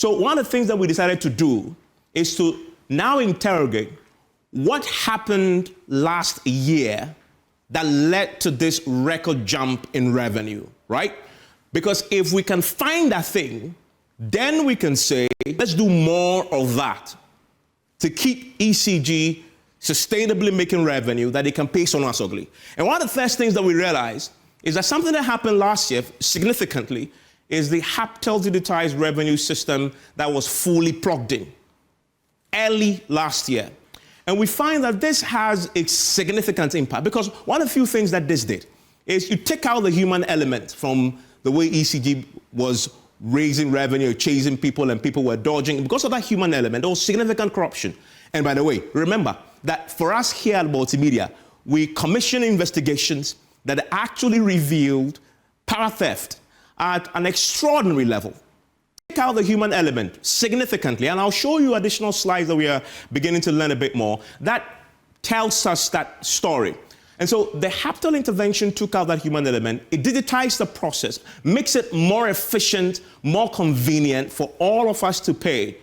So one of the things that we decided to do is to now interrogate what happened last year that led to this record jump in revenue, right? Because if we can find that thing, then we can say, let's do more of that to keep ECG sustainably making revenue that they can pay someone else ugly. And one of the first things that we realized is that something that happened last year significantly is the Hubtel digitized revenue system that was fully plugged in early last year. And we find that this has a significant impact because one of the few things that this did is you take out the human element from the way ECG was raising revenue, chasing people, and people were dodging. Because of that human element, there was significant corruption. And by the way, remember that for us here at Multimedia, we commission investigations that actually revealed power theft at an extraordinary level. Take out the human element significantly, and I'll show you additional slides that we are beginning to learn a bit more. That tells us that story. And so the Hubtel intervention took out that human element. It digitized the process, makes it more efficient, more convenient for all of us to pay.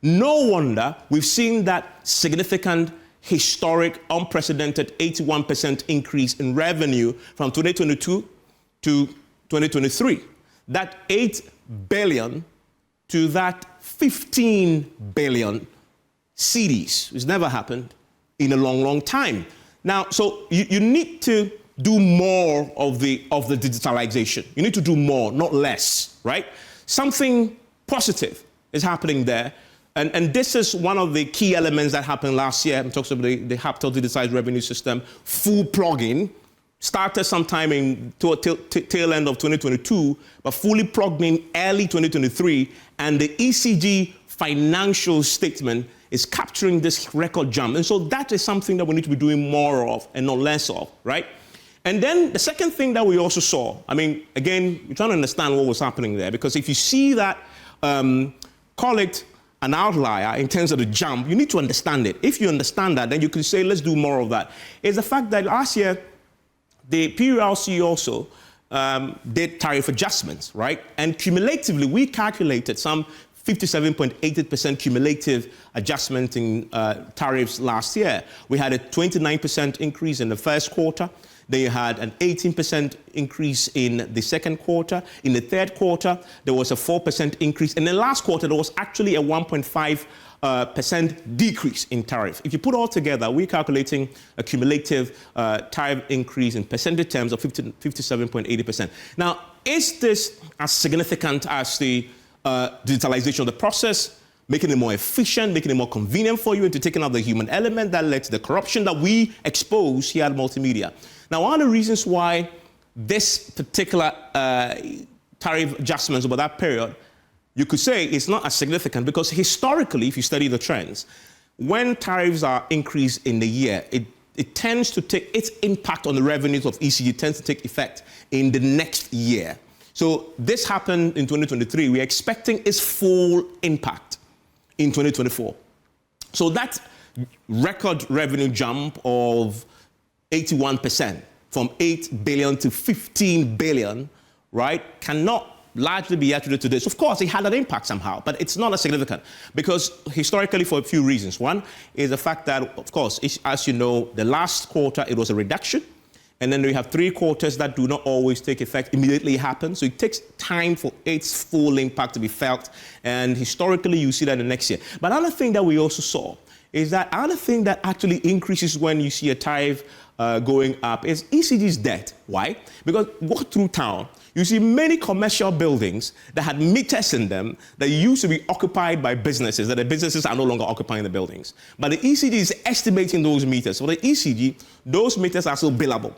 No wonder we've seen that significant, historic, unprecedented 81% increase in revenue from 2022 to 2023. That 8 billion to that 15 billion CDs. It's never happened in a long, long time. Now, so you need to do more of the digitalization. You need to do more, not less, right? Something positive is happening there. And this is one of the key elements that happened last year. I'm talking about the Hubtel digitized revenue system, full plug-in. Started sometime in tail end of 2022, but fully plugged in early 2023. And the ECG financial statement is capturing this record jump. And so that is something that we need to be doing more of and not less of, right? And then the second thing that we also saw, I mean, again, you're trying to understand what was happening there, because if you see that, call it an outlier in terms of the jump, you need to understand it. If you understand that, then you can say, let's do more of that. It's the fact that last year, the PULC also did tariff adjustments, right? And cumulatively, we calculated some 57.88% cumulative adjustment in tariffs last year. We had a 29% increase in the first quarter. Then you had an 18% increase in the second quarter. In the third quarter, there was a 4% increase. In the last quarter, there was actually a 1.5% decrease in tariff. If you put all together, we're calculating a cumulative tariff increase in percentage terms of 57.80%. Now, is this as significant as the digitalization of the process, making it more efficient, making it more convenient for you, and to taking out the human element that led to the corruption that we expose here at Multimedia? Now, one of the reasons why this particular tariff adjustments over that period, you could say it's not as significant, because historically, if you study the trends, when tariffs are increased in the year, it tends to take its impact on the revenues of ECG tends to take effect in the next year. So this happened in 2023. We're expecting its full impact in 2024. So that record revenue jump of 81% from 8 billion to 15 billion, right, cannot largely be attributed to this. Of course, it had an impact somehow, but it's not as significant, because historically, for a few reasons. One is the fact that, of course, as you know, the last quarter, it was a reduction. And then we have 3 quarters that do not always take effect, immediately happen. So it takes time for its full impact to be felt. And historically, you see that in the next year. But another thing that we also saw is that another thing that actually increases when you see a tariff going up is ECG's debt. Why? Because walk through town, you see many commercial buildings that had meters in them that used to be occupied by businesses, that the businesses are no longer occupying the buildings. But the ECG is estimating those meters. For the ECG, those meters are still billable,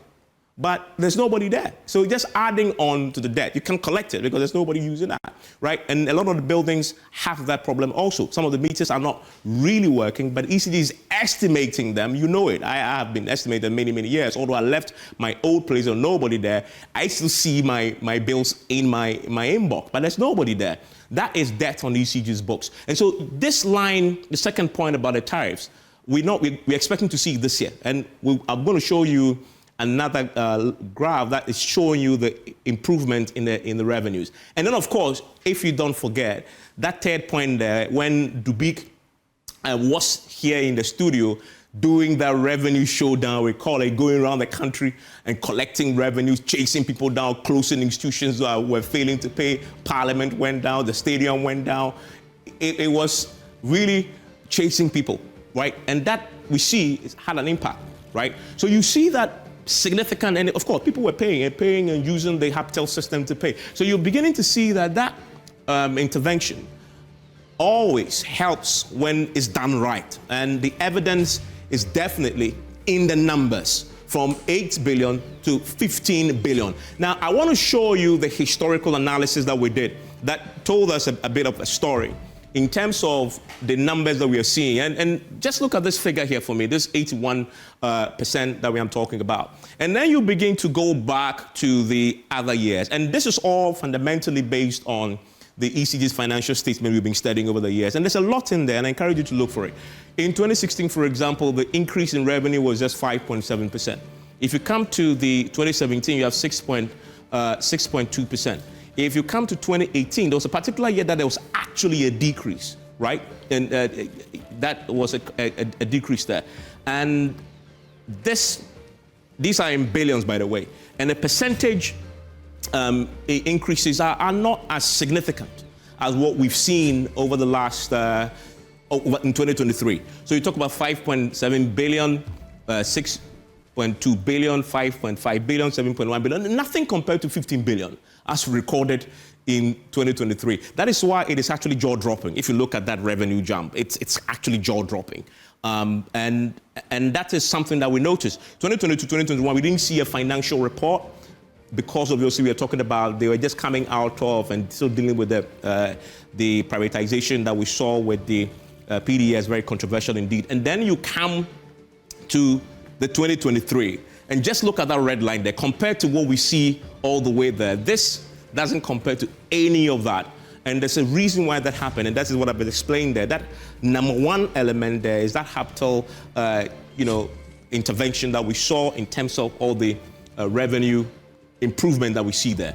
but there's nobody there. So just adding on to the debt, you can collect it because there's nobody using that, right? And a lot of the buildings have that problem also. Some of the meters are not really working, but ECG is estimating them. You know it. I have been estimating many, many years. Although I left my old place and nobody there, I still see my bills in my inbox, but there's nobody there. That is debt on ECG's books. And so this line, the second point about the tariffs, we're expecting to see this year. And I'm going to show you another graph that is showing you the improvement in the revenues. And then, of course, if you don't forget, that third point there, when Dubik was here in the studio doing that revenue showdown, we call it, going around the country and collecting revenues, chasing people down, closing institutions that were failing to pay. Parliament went down, the stadium went down. It was really chasing people, right? And that we see had an impact, right? So you see that significant, and of course, people were paying and using the Hubtel system to pay. So you're beginning to see that intervention always helps when it's done right. And the evidence is definitely in the numbers, from 8 billion to 15 billion. Now, I want to show you the historical analysis that we did that told us a bit of a story in terms of the numbers that we are seeing. And just look at this figure here for me, this 81% that we are talking about. And then you begin to go back to the other years. And this is all fundamentally based on the ECG's financial statement we've been studying over the years. And there's a lot in there, and I encourage you to look for it. In 2016, for example, the increase in revenue was just 5.7%. If you come to the 2017, you have 6.2%. If you come to 2018, there was a particular year that there was actually a decrease, right? And that was a decrease there. And these are in billions, by the way. And the percentage increases are not as significant as what we've seen over the last, in 2023. So you talk about 5.7 billion, 6.2 billion, 5.5 billion, 7.1 billion, nothing compared to 15 billion as recorded in 2023. That is why it is actually jaw-dropping. If you look at that revenue jump, it's actually jaw-dropping. And that is something that we noticed. 2020 to 2021, we didn't see a financial report because obviously we are talking about they were just coming out of and still dealing with the privatization that we saw with the PDS, very controversial indeed. And then you come to the 2023 and just look at that red line there compared to what we see all the way there. This doesn't compare to any of that. And there's a reason why that happened, and that is what I've been explaining there. That number one element there is that Hubtel, intervention that we saw in terms of all the revenue improvement that we see there.